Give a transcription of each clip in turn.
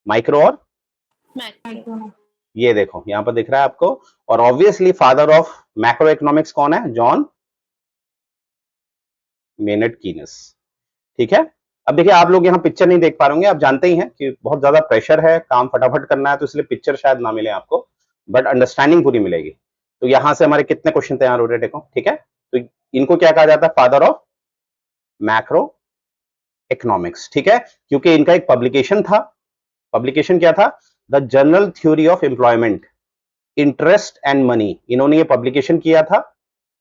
Micro और ये देखो यहां पर दिख रहा है आपको। और obviously father of macro economics कौन है? John Maynard कीनस। ठीक है। अब देखिए आप लोग यहाँ पिक्चर नहीं देख पा रहे होंगे, आप जानते ही हैं कि बहुत ज्यादा प्रेशर है, काम फटाफट करना है, तो इसलिए पिक्चर शायद ना मिले आपको, बट अंडरस्टैंडिंग पूरी मिलेगी। तो यहां से हमारे कितने क्वेश्चन तैयार हो रहे हैं देखो। ठीक है, तो इनको क्या कहा जाता है? Father of macro economics. ठीक है, क्योंकि इनका एक पब्लिकेशन था। पब्लिकेशन क्या था? The journal theory of employment, interest and money. इन्होंने ये पब्लिकेशन किया था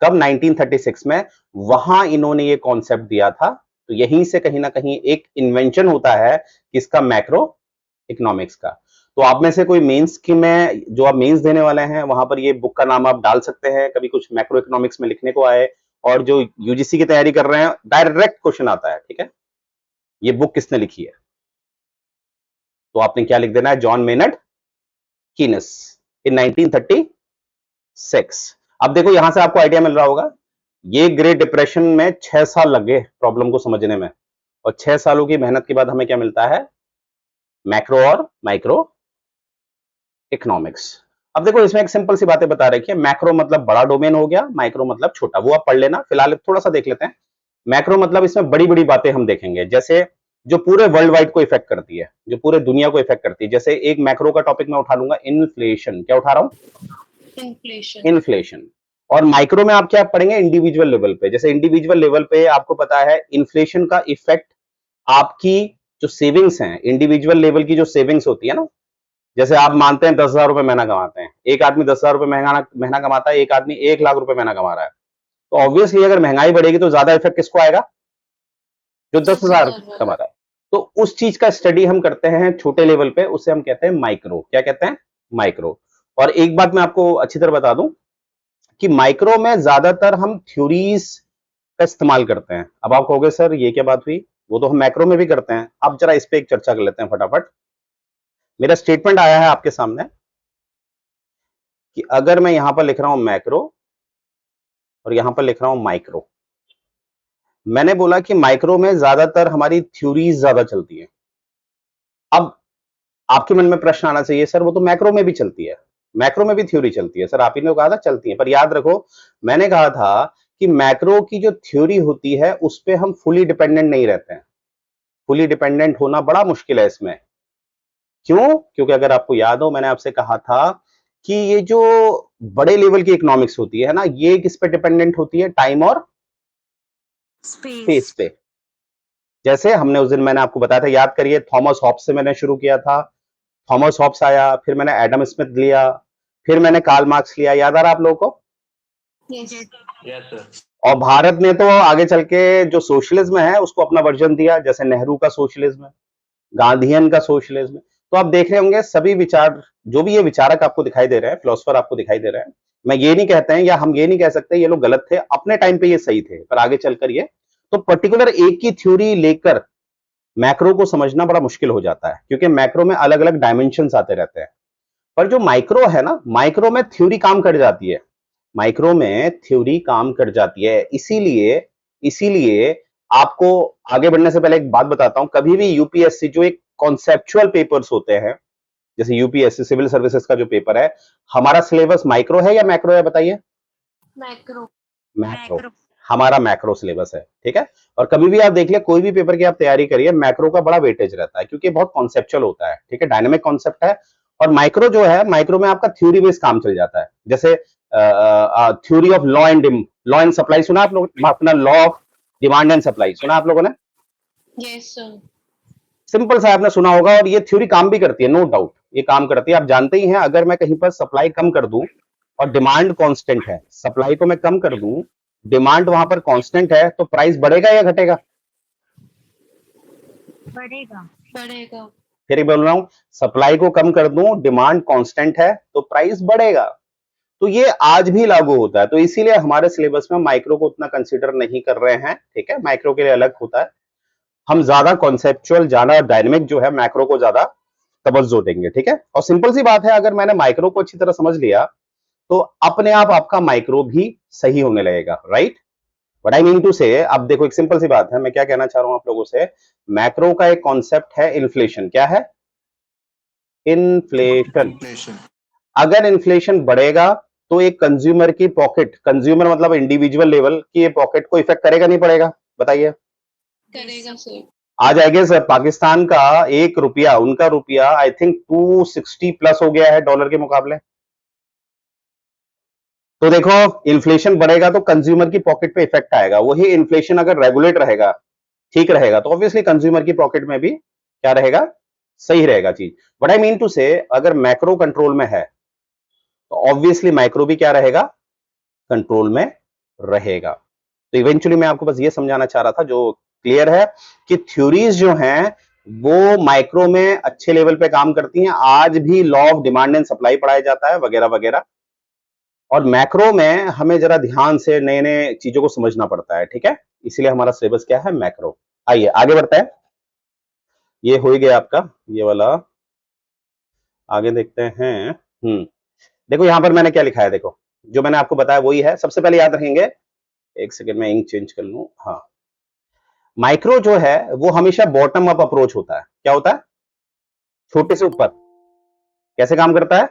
कब? 1936 में। वहां इन्होंने ये कॉन्सेप्ट दिया था। तो यहीं से कहीं ना कहीं एक इन्वेंशन होता है किसका? मैक्रो इकोनॉमिक्स का। तो आप में से कोई मेंस की में, जो आप मेंस देने वाले हैं, वहां पर ये बुक का नाम आप डाल सकते हैं, कभी कुछ मैक्रो इकोनॉमिक्स में लिखने को आए। और जो यूजीसी की तैयारी कर रहे हैं, डायरेक्ट क्वेश्चन आता है। ठीक है, ये बुक किसने लिखी है? तो आपने क्या लिख देना है? जॉन मेनर्ड कीनस इन 1936। अब देखो यहां से आपको आइडिया मिल रहा होगा, ये ग्रेट डिप्रेशन में 6 साल लगे प्रॉब्लम को समझने में, और 6 सालों की मेहनत के बाद हमें क्या मिलता है? मैक्रो और माइक्रो इकोनॉमिक्स। अब देखो इसमें एक सिंपल सी बातें बता रखी है। मैक्रो मतलब बड़ा डोमेन हो गया, माइक्रो मतलब छोटा, वो आप पढ़ लेना। फिलहाल थोड़ा सा देख लेते हैं। मैक्रो मतलब इसमें बड़ी बड़ी बातें हम देखेंगे, जैसे जो पूरे वर्ल्ड वाइड को इफेक्ट करती है, जो पूरे दुनिया को इफेक्ट करती है। जैसे एक मैक्रो का टॉपिक मैं उठा लूंगा, इन्फ्लेशन। क्या उठा रहा हूं? इन्फ्लेशन। और माइक्रो में आप क्या पढ़ेंगे? इंडिविजुअल लेवल पे। जैसे इंडिविजुअल लेवल पे आपको पता है इन्फ्लेशन का इफेक्ट आपकी जो सेविंग्स हैं, इंडिविजुअल लेवल की जो सेविंग्स होती है ना, जैसे आप मानते हैं 10,000 रुपए महीना कमाते हैं, एक आदमी 10,000 रुपए महीना कमाता है, एक आदमी 1,00,000 रुपए महीना कमा रहा है। तो ऑब्वियसली अगर महंगाई बढ़ेगी तो ज्यादा इफेक्ट किसको आएगा? जो 10,000 कमा रहा है। तो उस चीज का स्टडी हम करते हैं छोटे लेवल पे, उसे हम कहते हैं माइक्रो। क्या कहते हैं? माइक्रो। और एक बात मैं आपको अच्छी तरह बता दूं कि माइक्रो में ज्यादातर हम थ्योरीज का इस्तेमाल करते हैं। अब आप कहोगे सर ये क्या बात हुई, वो तो हम मैक्रो में भी करते हैं। अब जरा इस पे एक चर्चा कर लेते हैं फटाफट। मेरा स्टेटमेंट आया है आपके सामने कि अगर मैं यहां पर लिख रहा हूं मैक्रो और यहां पर लिख रहा हूं माइक्रो, मैंने बोला कि माइक्रो में ज्यादातर हमारी थ्योरीज ज्यादा चलती है। अब आपके मन में प्रश्न आना चाहिए, सर वो तो मैक्रो में भी चलती है, मैक्रो में भी थ्योरी चलती है। सर आप ही ने कहा था चलती है, पर याद रखो मैंने कहा था कि मैक्रो की जो थ्योरी होती है उस पर हम फुली डिपेंडेंट नहीं रहते हैं। फुली डिपेंडेंट होना बड़ा मुश्किल है इसमें। क्यों? क्योंकि अगर आपको याद हो मैंने आपसे कहा था कि ये जो बड़े लेवल की इकोनॉमिक्स होती है ना, ये किस पे डिपेंडेंट होती है? टाइम और स्पेस पे। जैसे हमने उस दिन मैंने आपको बताया था, याद करिए, थॉमस हॉब्स से मैंने शुरू किया था। थॉमस हॉब्स आया, फिर मैंने एडम स्मिथ लिया, फिर मैंने कार्ल मार्क्स लिया। याद आ रहा आप लोगों को? Yes sir. और भारत ने तो आगे चल के जो सोशलिज्म है उसको अपना वर्जन दिया, जैसे नेहरू का सोशलिज्म, गांधीयन का सोशलिज्म। तो आप देख रहे होंगे सभी विचार, जो भी ये विचारक आपको दिखाई दे रहे हैं, फिलोसफर आपको दिखाई दे रहे हैं, मैं ये नहीं कहते हैं या हम ये नहीं कह सकते ये लोग गलत थे, अपने टाइम पे ये सही थे, पर आगे चलकर ये, तो पर्टिकुलर एक ही थ्योरी लेकर मैक्रो को समझना बड़ा मुश्किल हो जाता है, क्योंकि मैक्रो में अलग अलग डायमेंशन आते रहते हैं। पर जो माइक्रो है ना, माइक्रो में थ्योरी काम कर जाती है, माइक्रो में थ्योरी काम कर जाती है। इसीलिए इसीलिए आपको आगे बढ़ने से पहले एक बात बताता हूं, कभी भी यूपीएससी जो एक कॉन्सेप्चुअल पेपर्स होते हैं, जैसे यूपीएससी सिविल सर्विसेज का जो पेपर है, हमारा सिलेबस माइक्रो है या मैक्रो है? बताइए। मैक्रो। मैक्रो। हमारा मैक्रो सिलेबस है। ठीक है, और कभी भी आप देख लिया कोई भी पेपर की आप तैयारी करिए, मैक्रो का बड़ा वेटेज रहता है, क्योंकि बहुत कॉन्सेप्चुअल होता है। ठीक है, डायनेमिक कॉन्सेप्ट है। और माइक्रो जो है, माइक्रो में आपका थ्योरी बेस्ड काम चल जाता है। जैसे theory of law and supply सुना आप लोग? अपना law of demand and supply सुना आप लोगों ने? Yes sir. सिंपल सा आपने सुना होगा, और ये थ्योरी काम भी करती है, नो डाउट ये काम करती है। आप जानते ही हैं, अगर मैं कहीं पर सप्लाई कम कर दूं और डिमांड कांस्टेंट है, सप्लाई को मैं कम कर दूं, डिमांड वहां पर कांस्टेंट है, तो प्राइस बढ़ेगा या घटेगा? बढ़ेगा। बढ़ेगा। फिर एक बोल रहा हूं, सप्लाई को कम कर दूं, डिमांड कांस्टेंट है, तो प्राइस बढ़ेगा। तो ये आज भी लागू होता है। तो इसीलिए हमारे सिलेबस में माइक्रो को उतना कंसीडर नहीं कर रहे हैं। ठीक है, माइक्रो के लिए अलग होता है। हम ज्यादा कॉन्सेप्चुअल, ज्यादा डायनेमिक जो है, मैक्रो को ज्यादा तवज्जो देंगे। ठीक है, और सिंपल सी बात है, अगर मैंने माइक्रो को अच्छी तरह समझ लिया तो अपने आप आपका माइक्रो भी सही होने लगेगा। Right, what I mean to say, अब देखो एक सिंपल सी बात है, मैं क्या कहना चाह रहा हूं आप लोगों से, मैक्रो का एक कॉन्सेप्ट है इन्फ्लेशन। क्या है? इन्फ्लेशन। इन्फ्लेशन। अगर इन्फ्लेशन बढ़ेगा तो एक कंज्यूमर की पॉकेट, कंज्यूमर मतलब इंडिविजुअल लेवल की पॉकेट को इफेक्ट करेगा नहीं पड़ेगा? बताइए। करेगा सर। आज आई गेस पाकिस्तान का एक रुपया, उनका रुपया आई थिंक 260 प्लस हो गया है डॉलर के मुकाबले। तो देखो इन्फ्लेशन बढ़ेगा तो कंज्यूमर की पॉकेट पे इफेक्ट आएगा। वही इन्फ्लेशन अगर रेगुलेट रहेगा, ठीक रहेगा, तो ऑब्वियसली कंज्यूमर की पॉकेट में भी क्या रहेगा? सही रहेगा चीज। बट आई मीन टू से अगर मैक्रो कंट्रोल में है तो ऑब्वियसली माइक्रो भी क्या रहेगा? कंट्रोल में रहेगा। तो इवेंचुअली मैं आपको बस ये समझाना चाह रहा था, जो क्लियर है कि थ्योरीज जो हैं वो माइक्रो में अच्छे लेवल पे काम करती हैं। आज भी law of demand and supply पढ़ाया जाता है वगैरह वगैरह, और मैक्रो में हमें जरा ध्यान से नए नए चीजों को समझना पड़ता है, ठीक है? इसलिए हमारा सिलेबस क्या है? मैक्रो। आइए आगे बढ़ते हैं। ये हो ही गया आपका ये वाला, आगे देखते हैं। देखो यहां पर मैंने क्या लिखा है, देखो जो मैंने आपको बताया वही है। सबसे पहले याद रखेंगे, एक सेकेंड में इंक चेंज कर लूं। हाँ, माइक्रो जो है वो हमेशा बॉटम अप अप्रोच होता है। क्या होता है? छोटे से ऊपर। कैसे काम करता है?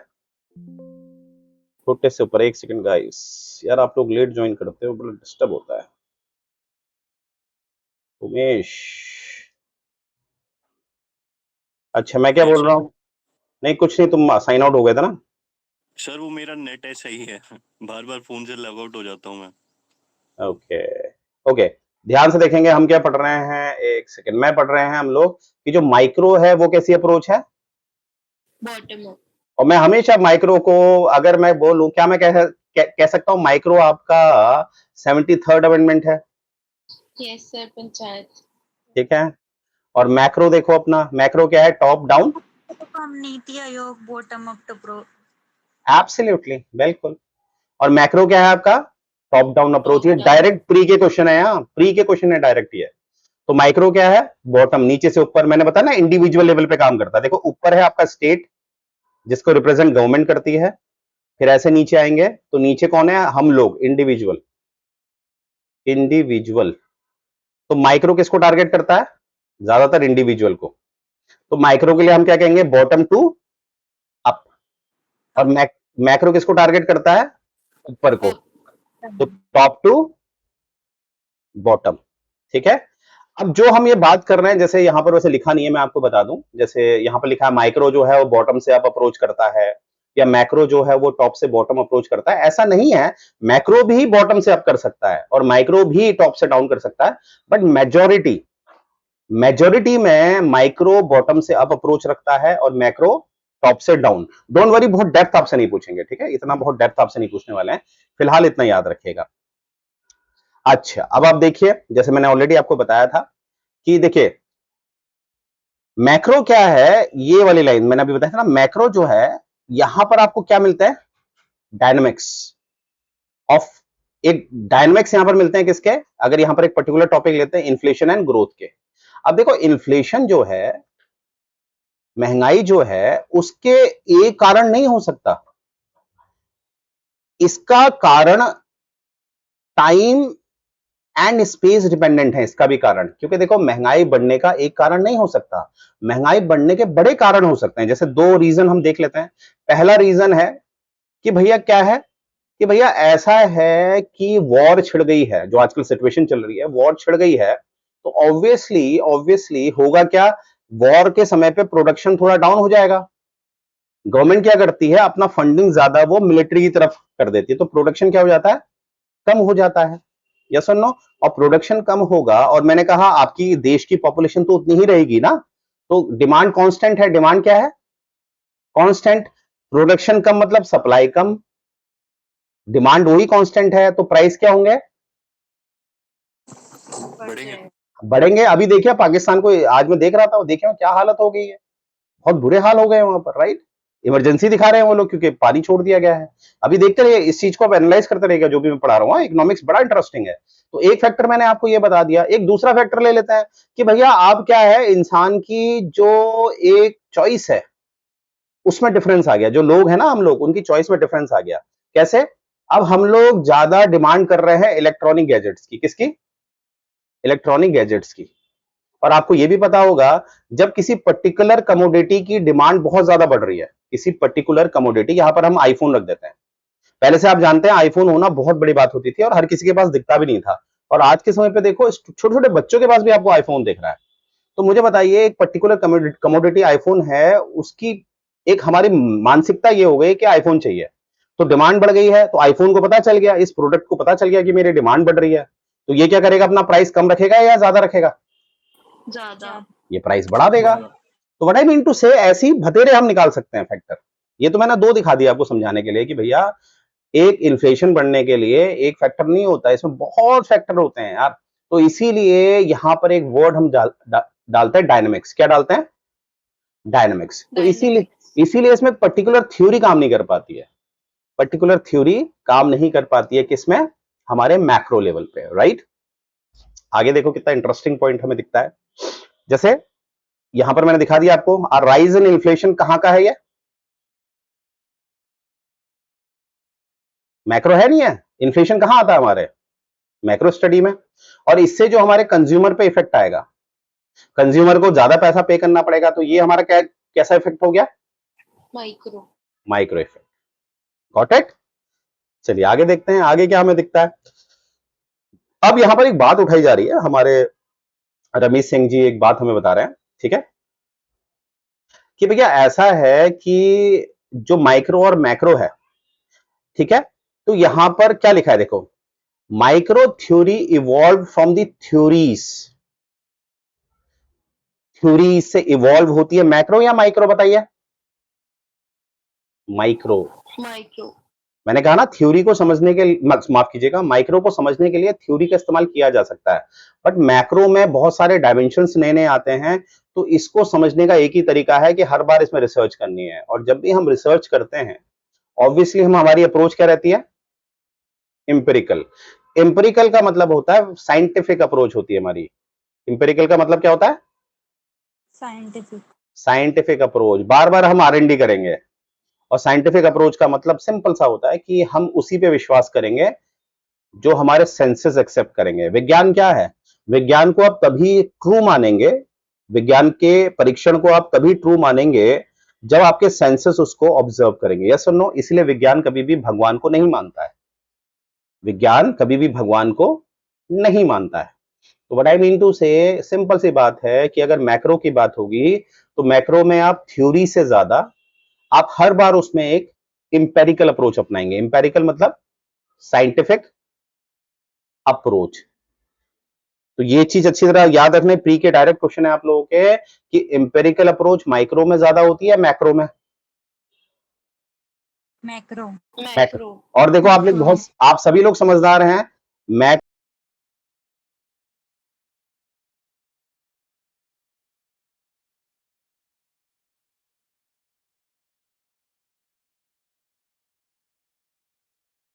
छोटे से ऊपर। एक सेकंड गाइस, यार आप लोग लेट ज्वाइन करते हो, बड़ा डिस्टर्ब होता है। उमेश, अच्छा मैं क्या बोल रहा हूँ? नहीं कुछ नहीं, तुम साइन आउट हो गए थे ना? सर वो मेरा नेट ऐसा ही है, बार बार फोन से लॉग आउट हो जाता हूँ मैं। ओके ओके, ध्यान से देखेंगे हम क्या पढ़ रहे हैं। एक सेकंड, मैं पढ़ रहे हैं हम लोग कि जो माइक्रो है वो कैसी अप्रोच है? Bottom up. और मैं हमेशा माइक्रो को, अगर मैं बोलूं, क्या मैं कह सकता हूं माइक्रो आपका 73rd अमेंडमेंट है? Yes sir, panchayat. ठीक है। और मैक्रो देखो अपना, मैक्रो क्या है? Top down. NITI Aayog bottom up approach. Absolutely, बिल्कुल। और मैक्रो क्या है आपका? Top down approach. ये डायरेक्ट प्री के क्वेश्चन है, यहाँ प्री के क्वेश्चन है डायरेक्ट ये। तो माइक्रो क्या है? बॉटम, नीचे से ऊपर। मैंने बताया ना इंडिविजुअल लेवल पे काम करता है। देखो ऊपर है आपका स्टेट, जिसको रिप्रेजेंट गवर्नमेंट करती है। फिर ऐसे नीचे आएंगे तो नीचे कौन है? हम लोग, इंडिविजुअल। इंडिविजुअल। तो माइक्रो किसको टारगेट करता है? ज्यादातर इंडिविजुअल को। तो माइक्रो के लिए हम क्या कहेंगे? Bottom to up. और मैक्रो किसको टारगेट करता है? ऊपर को। तो टॉप टू बॉटम। ठीक है। अब जो हम ये बात कर रहे हैं, जैसे यहां पर वैसे लिखा नहीं है, मैं आपको बता दूं। जैसे यहां पर लिखा है माइक्रो जो है वो बॉटम से अप अप्रोच करता है, या मैक्रो जो है वो टॉप से बॉटम अप्रोच करता है। ऐसा नहीं है, मैक्रो भी बॉटम से अप कर सकता है और माइक्रो भी टॉप से डाउन कर सकता है। बट मेजोरिटी में माइक्रो बॉटम से अप अप्रोच रखता है और मैक्रो टॉप से डाउन। डोंट वरी, बहुत डेप्थ आपसे नहीं पूछेंगे, ठीक है? इतना बहुत डेप्थ आपसे नहीं पूछने वाले हैं, फिलहाल इतना याद रखिएगा। अच्छा, अब आप देखिए, जैसे मैंने ऑलरेडी आपको बताया था कि देखिए मैक्रो क्या है, ये वाली लाइन मैंने अभी बताया था ना। मैक्रो जो है, यहां पर आपको क्या मिलता है? डायनेमिक्स ऑफ, एक डायनेमिक्स यहां पर मिलते हैं किसके? अगर यहां पर एक पर्टिकुलर टॉपिक लेते हैं, इन्फ्लेशन एंड ग्रोथ के। अब देखो इन्फ्लेशन जो है, महंगाई जो है, उसके एक कारण नहीं हो सकता। इसका कारण टाइम एंड स्पेस डिपेंडेंट है, इसका भी कारण। क्योंकि देखो महंगाई बढ़ने का एक कारण नहीं हो सकता, महंगाई बढ़ने के बड़े कारण हो सकते हैं। जैसे दो रीजन हम देख लेते हैं। पहला रीजन है कि भैया क्या है, कि भैया ऐसा है कि वॉर छिड़ गई है, जो आजकल सिचुएशन चल रही है, वॉर छिड़ गई है। तो ऑब्वियसली होगा क्या? वॉर के समय पे प्रोडक्शन थोड़ा डाउन हो जाएगा। गवर्नमेंट क्या करती है? अपना फंडिंग ज्यादा वो मिलिट्री की तरफ कर देती है, तो प्रोडक्शन क्या हो जाता है? कम हो जाता है। यस और नो? और प्रोडक्शन कम होगा, और मैंने कहा आपकी देश की पॉपुलेशन तो उतनी ही रहेगी ना, तो डिमांड कांस्टेंट है। डिमांड क्या है? कांस्टेंट। प्रोडक्शन कम मतलब सप्लाई कम, डिमांड वही कांस्टेंट है, तो प्राइस क्या होंगे? बढ़ेंगे। अभी देखिए पाकिस्तान को, आज मैं देख रहा था, देखिए क्या हालत हो गई है, बहुत बुरे हाल हो गए वहां पर, राइट? इमरजेंसी दिखा रहे हैं वो लोग, क्योंकि पानी छोड़ दिया गया है। अभी देखते रहिए, इस चीज को आप एनालाइज करते रहिएगा, जो भी मैं पढ़ा रहा हूँ। इकोनॉमिक्स बड़ा इंटरेस्टिंग है। तो एक फैक्टर मैंने आपको ये बता दिया। एक दूसरा फैक्टर ले लेते हैं कि भैया आप क्या है, इंसान की जो एक चॉइस है उसमें डिफरेंस आ गया। जो लोग हैं ना, हम लोग, उनकी चॉइस में डिफरेंस आ गया। कैसे? अब हम लोग ज्यादा डिमांड कर रहे हैं इलेक्ट्रॉनिक गैजेट्स की। किसकी? इलेक्ट्रॉनिक गैजेट्स की। और आपको ये भी पता होगा जब किसी पर्टिकुलर कमोडिटी की डिमांड बहुत ज्यादा बढ़ रही है, किसी पर्टिकुलर कमोडिटी, यहां पर हम आईफोन रख देते हैं। पहले से आप जानते हैं आईफोन होना बहुत बड़ी बात होती थी और हर किसी के पास दिखता भी नहीं था, और आज के समय पे देखो छोटे छोटे बच्चों के पास भी आपको आईफोन दिख रहा है। तो मुझे बताइए, एक पर्टिकुलर कमोडिटी आईफोन है, उसकी एक हमारी मानसिकता ये हो गई कि आईफोन चाहिए, तो डिमांड बढ़ गई है, तो आईफोन को पता चल गया, इस प्रोडक्ट को पता चल गया कि मेरी डिमांड बढ़ रही है, तो ये क्या करेगा, अपना प्राइस कम रखेगा या ज्यादा रखेगा? ज्यादा। ये प्राइस बढ़ा देगा। तो व्हाट आई मीन टू से, ऐसी भतेरे हम निकाल सकते हैं फैक्टर। ये तो मैंने दो दिखा दिया आपको समझाने के लिए कि भैया एक इन्फ्लेशन बढ़ने के लिए एक फैक्टर नहीं होता, इसमें बहुत फैक्टर होते हैं यार। तो इसीलिए यहां पर एक वर्ड हम डालते हैं डायनेमिक्स। क्या डालते हैं? डायनेमिक्स। तो इसीलिए इसमें पर्टिकुलर थ्योरी काम नहीं कर पाती है, पर्टिकुलर थ्योरी काम नहीं कर पाती है किसमें? हमारे मैक्रो लेवल पे, राइट। आगे देखो कितना इंटरेस्टिंग पॉइंट हमें दिखता है। जैसे यहां पर मैंने दिखा दिया आपको, राइज इन इन्फ्लेशन कहां का है? ये मैक्रो है, नहीं है? इन्फ्लेशन कहां आता है? हमारे मैक्रो स्टडी में। और इससे जो हमारे कंज्यूमर पे इफेक्ट आएगा, कंज्यूमर को ज्यादा पैसा पे करना पड़ेगा, तो ये हमारा कैसा इफेक्ट हो गया? Micro effect. Got it? चलिए आगे देखते हैं, आगे क्या हमें दिखता है। अब यहां पर एक बात उठाई जा रही है, हमारे रमेश सिंह जी एक बात हमें बता रहे हैं, ठीक है, कि भैया ऐसा है कि जो माइक्रो और मैक्रो है, ठीक है, तो यहां पर क्या लिखा है देखो, micro theory evolve from the theories. Theory से इवॉल्व होती है मैक्रो या माइक्रो? बताइए। माइक्रो। मैंने कहा ना, थ्योरी को समझने के लिए, माफ कीजिएगा, माइक्रो को समझने के लिए थ्योरी का इस्तेमाल किया जा सकता है, बट मैक्रो में बहुत सारे डायमेंशंस नए नए आते हैं, तो इसको समझने का एक ही तरीका है कि हर बार इसमें रिसर्च करनी है। और जब भी हम रिसर्च करते हैं, ऑब्वियसली हमारी अप्रोच क्या रहती है? इंपेरिकल। इंपेरिकल का मतलब होता है साइंटिफिक अप्रोच होती है हमारी। इंपेरिकल का मतलब क्या होता है? Scientific approach. बार बार हम R&D करेंगे, और साइंटिफिक अप्रोच का मतलब सिंपल सा होता है कि हम उसी पे विश्वास करेंगे जो हमारे सेंसेस एक्सेप्ट करेंगे। विज्ञान क्या है? विज्ञान को आप तभी ट्रू मानेंगे, विज्ञान के परीक्षण को आप तभी ट्रू मानेंगे जब आपके सेंसेस उसको ऑब्जर्व करेंगे। यस और नो? इसलिए विज्ञान कभी भी भगवान को नहीं मानता है, विज्ञान कभी भी भगवान को नहीं मानता है। तो व्हाट आई मीन टू से, सिंपल सी बात है कि अगर मैक्रो की बात होगी, तो मैक्रो में आप थ्योरी से ज्यादा आप हर बार उसमें एक इंपेरिकल अप्रोच अपनाएंगे। इंपेरिकल मतलब साइंटिफिक अप्रोच। तो ये चीज अच्छी तरह याद रखना। प्री के डायरेक्ट क्वेश्चन है आप लोगों के कि इंपेरिकल अप्रोच माइक्रो में ज्यादा होती है मैक्रो में? मैक्रो। और देखो आप सभी लोग समझदार हैं, मैक